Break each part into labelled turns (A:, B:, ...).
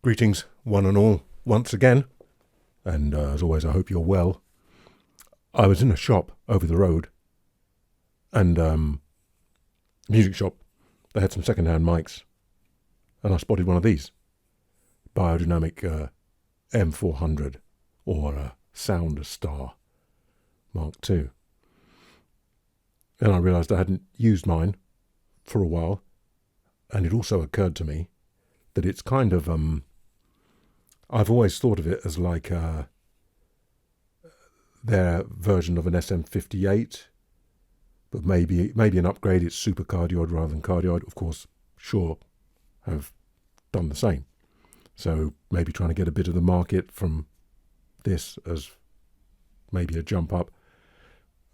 A: Greetings, one and all, once again, and as always, I hope you're well. I was in a shop over the road, and music shop. They had some second-hand mics, and I spotted one of these, biodynamic M400, or Sound Star Mark II. And I realised I hadn't used mine for a while, and it also occurred to me that it's kind of I've always thought of it as like their version of an SM58, but maybe an upgrade. It's supercardioid rather than cardioid. Of course, Shure have done the same. So maybe trying to get a bit of the market from this as maybe a jump up,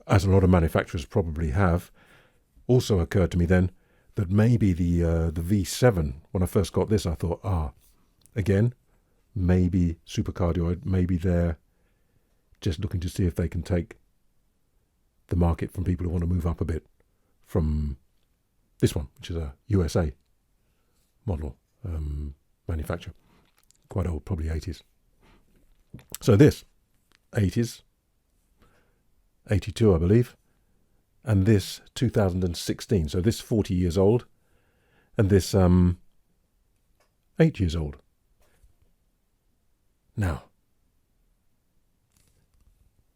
A: as a lot of manufacturers probably have. Also occurred to me then that maybe the V7, when I first got this, I thought, again, maybe supercardioid, maybe they're just looking to see if they can take the market from people who want to move up a bit from this one, which is a USA model manufacturer. Quite old, probably 80s. So this, 80s, 82 I believe, and this 2016. So this 40 years old, and this 8 years old. Now,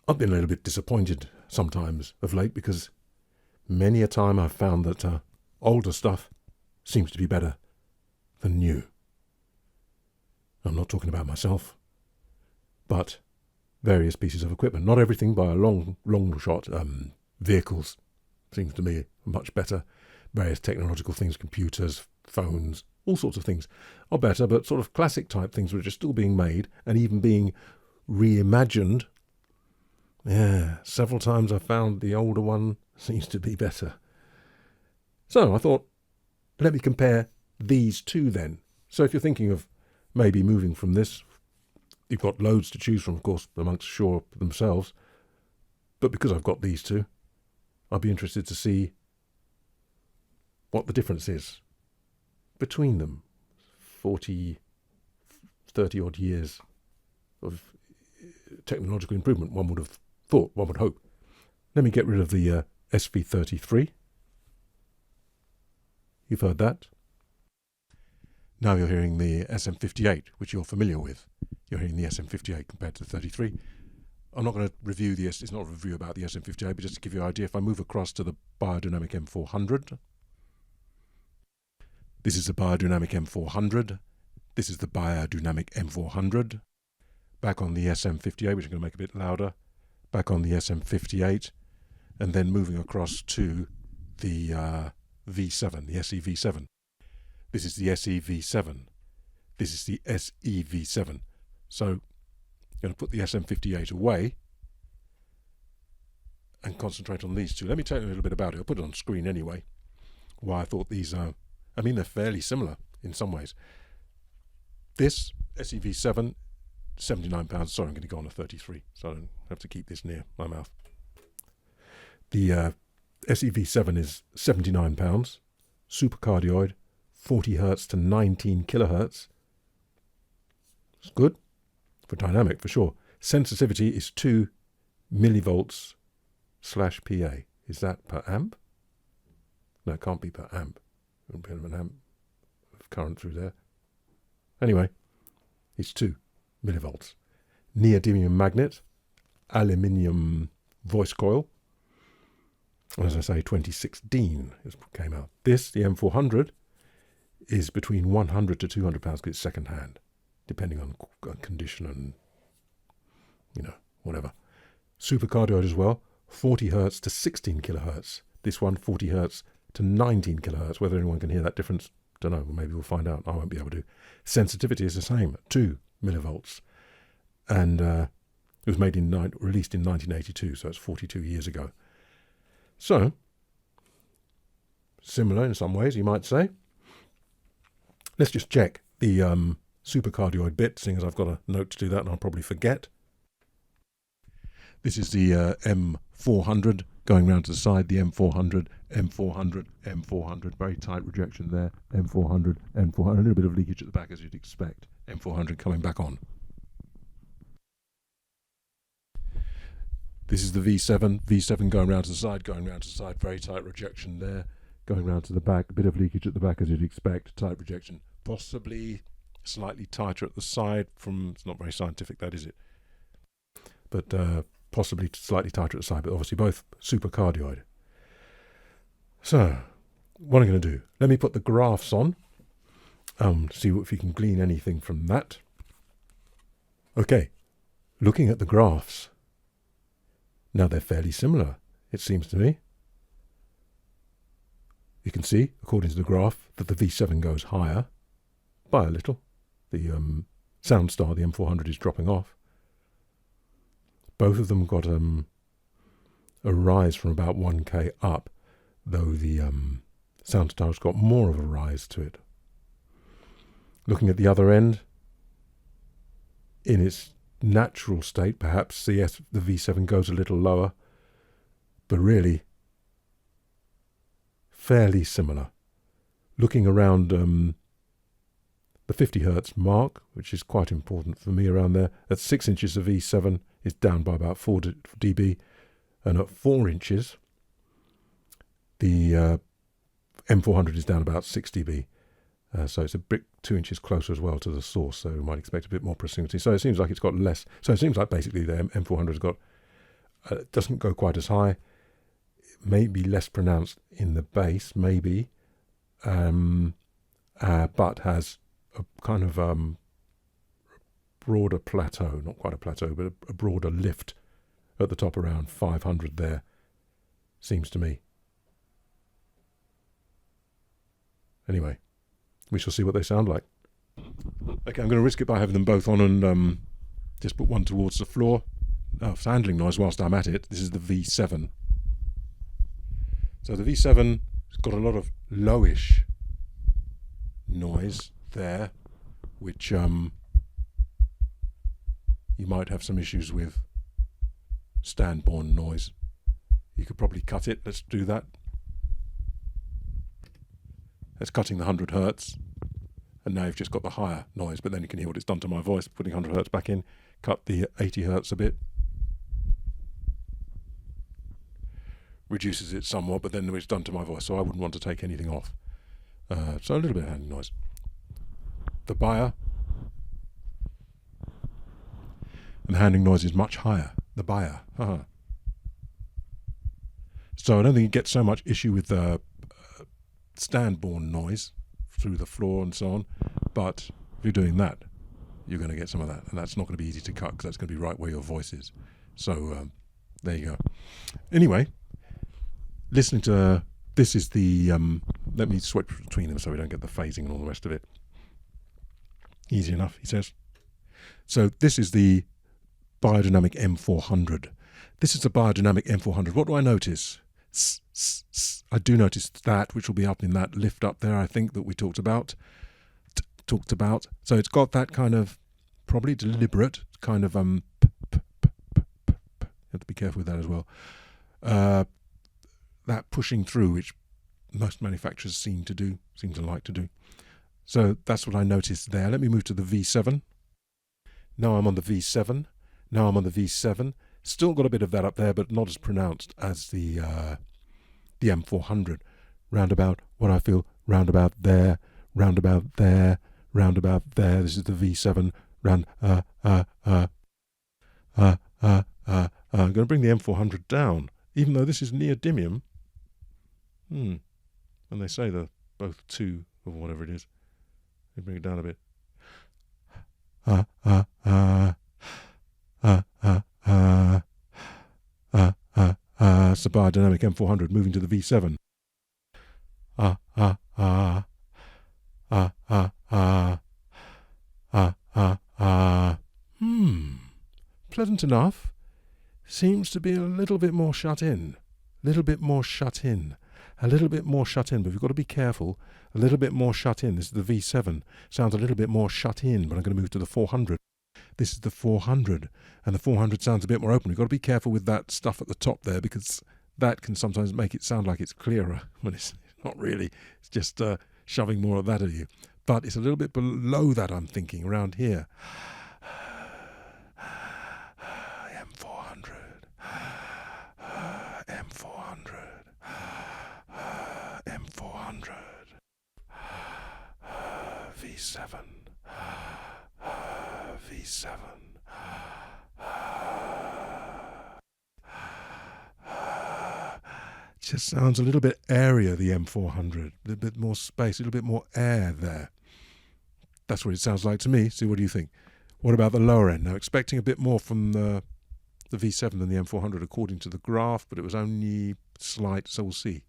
A: I've been a little bit disappointed sometimes of late because many a time I've found that older stuff seems to be better than new. I'm not talking about myself, but various pieces of equipment. Not everything by a long shot. Vehicles seems to me much better. Various technological things, computers, phones, all sorts of things are better, but sort of classic type things which are still being made and even being reimagined. Yeah, several times I found the older one seems to be better. So I thought, let me compare these two then. So if you're thinking of maybe moving from this, you've got loads to choose from, of course, amongst Shure themselves. But because I've got these two, I'd be interested to see what the difference is between them. 30 odd years of technological improvement, one would have thought, one would hope. Let me get rid of the SV33. You've heard that. Now you're hearing the SM58, which you're familiar with. You're hearing the SM58 compared to the 33. I'm not going to review it's not a review about the SM58, but just to give you an idea, if I move across to the biodynamic M400, this is the biodynamic M400, this is the biodynamic M400, back on the SM58, which I'm going to make a bit louder, back on the SM58, and then moving across to the V7, the SEV7. This is the SEV7. This is the SEV7. So I'm going to put the SM58 away and concentrate on these two. Let me tell you a little bit about it. I'll put it on screen anyway. Why I thought these are, they're fairly similar in some ways. This SEV7, £79. Sorry, I'm going to go on a 33, so I don't have to keep this near my mouth. The SEV7 is £79, supercardioid, 40 hertz to 19 kilohertz. It's good for dynamic for sure. Sensitivity is 2 millivolts /PA. Is that per amp? No, it can't be per amp. It wouldn't be an amp of current through there. Anyway, it's 2 millivolts. Neodymium magnet, aluminium voice coil. As I say, 2016 came out. This, the M400, is between £100 to £200 because it's second hand, depending on condition and, whatever. Supercardioid as well, 40 hertz to 16 kilohertz. This one, 40 hertz to 19 kilohertz. Whether anyone can hear that difference, don't know. Maybe we'll find out. I won't be able to. Sensitivity is the same, 2 millivolts. And it was released in 1982, so it's 42 years ago. So, similar in some ways, you might say. Let's just check the supercardioid bit, seeing as I've got a note to do that and I'll probably forget. This is the M400 going round to the side, the M400, M400, M400, very tight rejection there, M400, M400, a little bit of leakage at the back as you'd expect. M400 coming back on. This is the V7. V7 going round to the side, very tight rejection there. Going round to the back, a bit of leakage at the back as you'd expect, tight rejection. Possibly slightly tighter at the side it's not very scientific, that is it? But possibly slightly tighter at the side, but obviously both supercardioid. So, what I'm going to do, let me put the graphs on, see if you can glean anything from that. Okay, looking at the graphs, now they're fairly similar, it seems to me. You can see, according to the graph, that the V7 goes higher by a little. The Soundstar, the M400, is dropping off. Both of them got a rise from about 1K up, though the Soundstar's got more of a rise to it. Looking at the other end, in its natural state, perhaps the V7 goes a little lower, but really fairly similar. Looking around the 50 hertz mark, which is quite important for me around there, at 6 inches the V7 is down by about 4 dB, and at 4 inches the M400 is down about 6 dB. So it's a bit 2 inches closer as well to the source, so you might expect a bit more proximity. So it seems like it's got less. So it seems like basically the M400 has got, doesn't go quite as high, maybe less pronounced in the bass, maybe, but has a kind of broader plateau, not quite a plateau, but a broader lift at the top around 500 there, seems to me. Anyway, we shall see what they sound like. Okay, I'm going to risk it by having them both on and just put one towards the floor. Oh, handling noise whilst I'm at it. This is the V7. So the V7 has got a lot of lowish noise there, which you might have some issues with. Stand-borne noise. You could probably cut it. Let's do that. That's cutting the 100 hertz. And now you've just got the higher noise, but then you can hear what it's done to my voice. Putting 100 hertz back in, cut the 80 hertz a bit. Reduces it somewhat, but then it's done to my voice, so I wouldn't want to take anything off. So a little bit of handling noise. The buyer. And the handling noise is much higher. The buyer. So I don't think you get so much issue with stand-borne noise through the floor and so on, but if you're doing that, you're going to get some of that, and that's not going to be easy to cut because that's going to be right where your voice is. So there you go. Anyway, listening to this is the let me switch between them so we don't get the phasing and all the rest of it. Easy enough, he says. So this is the biodynamic M400. This is the biodynamic M400. What do I notice? I do notice that, which will be up in that lift up there, I think, that we talked about. So it's got that kind of probably deliberate kind of you have to be careful with that as well. That pushing through, which most manufacturers seem to like to do. So that's what I noticed there. Let me move to the V7. Now I'm on the V7. Still got a bit of that up there, but not as pronounced as the M400. Roundabout what I feel, roundabout there. This is the V7. I'm going to bring the M400 down, even though this is neodymium. And they say they're both 2 or whatever it is. Let me bring it down a bit. It's the biodynamic M400 moving to the V7. Pleasant enough. Seems to be a little bit more shut in. But we've got to be careful. A little bit more shut in. This is the V7. Sounds a little bit more shut in, but I'm going to move to the 400. This is the 400, and the 400 sounds a bit more open. We've got to be careful with that stuff at the top there, because that can sometimes make it sound like it's clearer when it's not really. It's just shoving more of that at you. but it's a little bit below that, I'm thinking, around here. M400, M400, M400, V7, V7. Just sounds a little bit airier, the M400, a little bit more space, a little bit more air there. That's what it sounds like to me. See, what do you think? What about the lower end? Now, expecting a bit more from the V7 than the M400 according to the graph, but it was only slight, so we'll see.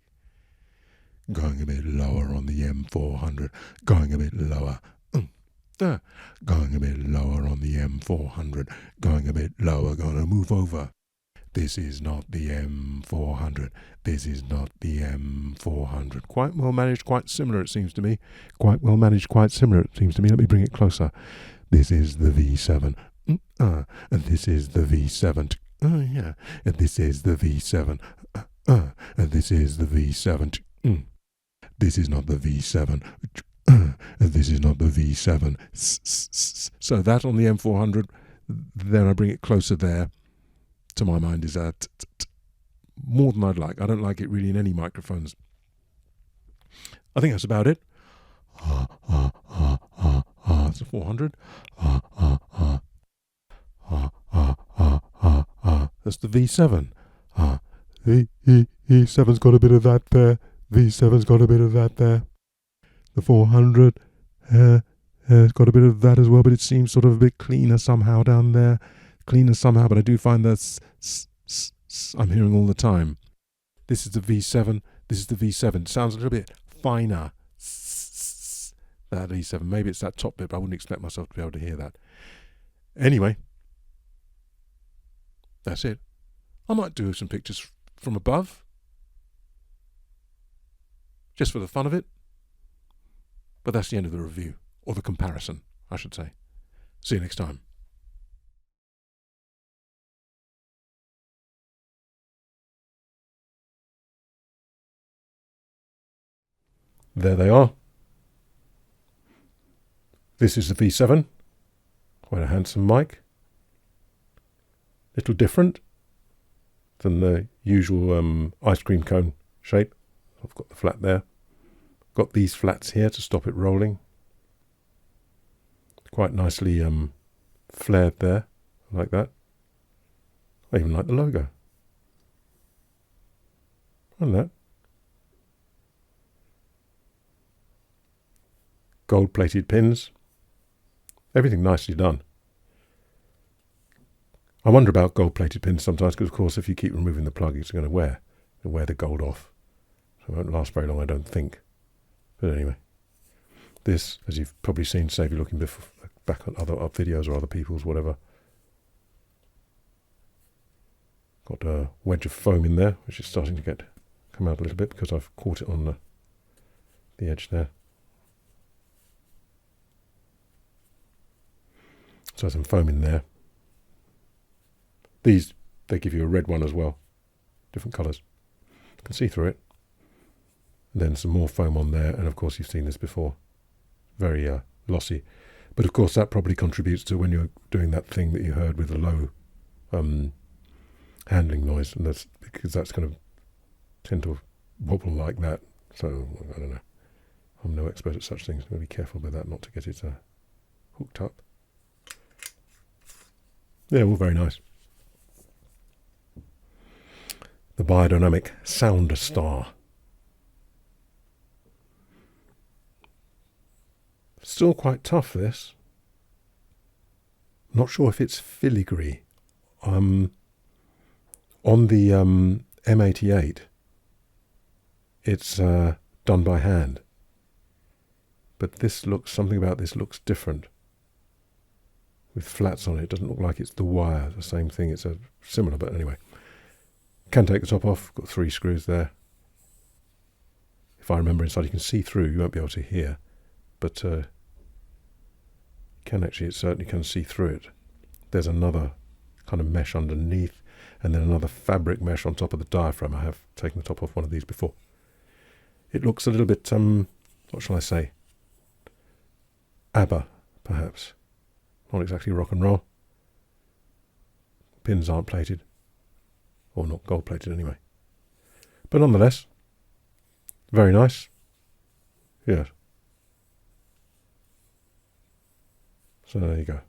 A: Going a bit lower on the M400, going a bit lower. Going a bit lower on the M400, going a bit lower, gonna move over. This is not the M400. This is not the M400. Quite well managed, quite similar, it seems to me. Quite well managed, quite similar, it seems to me. Let me bring it closer. This is the V7. And this is the V7. Yeah. And this is the V7. And this is the V7. This is not the V7. And this is not the V7. So that on the M400, then I bring it closer there. To my mind, is more than I'd like. I don't like it really in any microphones. I think that's about it. It's a 400. That's the V7. V7's got a bit of that there. V7's got a bit of that there. The 400 has got a bit of that as well, but it seems sort of a bit cleaner somehow down there. Cleaner somehow, but I do find that I'm hearing all the time. This is the V7. This is the V7. Sounds a little bit finer. That V7. Maybe it's that top bit, but I wouldn't expect myself to be able to hear that. Anyway, that's it. I might do some pictures from above, just for the fun of it. But that's the end of the review, or the comparison, I should say. See you next time. There they are. This is the V7. Quite a handsome mic. Little different than the usual ice cream cone shape. I've got the flat there. Got these flats here to stop it rolling. Quite nicely flared there, like that. I even like the logo. And that. Gold-plated pins. Everything nicely done. I wonder about gold-plated pins sometimes, because of course if you keep removing the plug, it's going to wear the gold off. So it won't last very long, I don't think. But anyway, this, as you've probably seen, say if you're looking back on other videos or other people's, whatever. Got a wedge of foam in there, which is starting to come out a little bit because I've caught it on the edge there. So some foam in there. These, they give you a red one as well. Different colours. You can see through it. And then some more foam on there. And of course you've seen this before. Very lossy. But of course that probably contributes to when you're doing that thing that you heard with the low handling noise. And that's because that's going to tend to wobble like that. So, I don't know. I'm no expert at such things. I'm going to be careful with that not to get it hooked up. Yeah, all very nice. The Biodynamic Sound Star. Still quite tough, this. Not sure if it's filigree. On the M58, it's done by hand. But something about this looks different. With flats on it. It doesn't look like it's the wire, the same thing. It's similar, but anyway. Can take the top off. Got 3 screws there. If I remember inside, you can see through. You won't be able to hear, but it certainly can see through it. There's another kind of mesh underneath, and then another fabric mesh on top of the diaphragm. I have taken the top off one of these before. It looks a little bit, what shall I say? ABBA, perhaps. Not exactly rock and roll. Pins aren't plated. Or not gold plated anyway. But nonetheless, very nice. Yes. So there you go.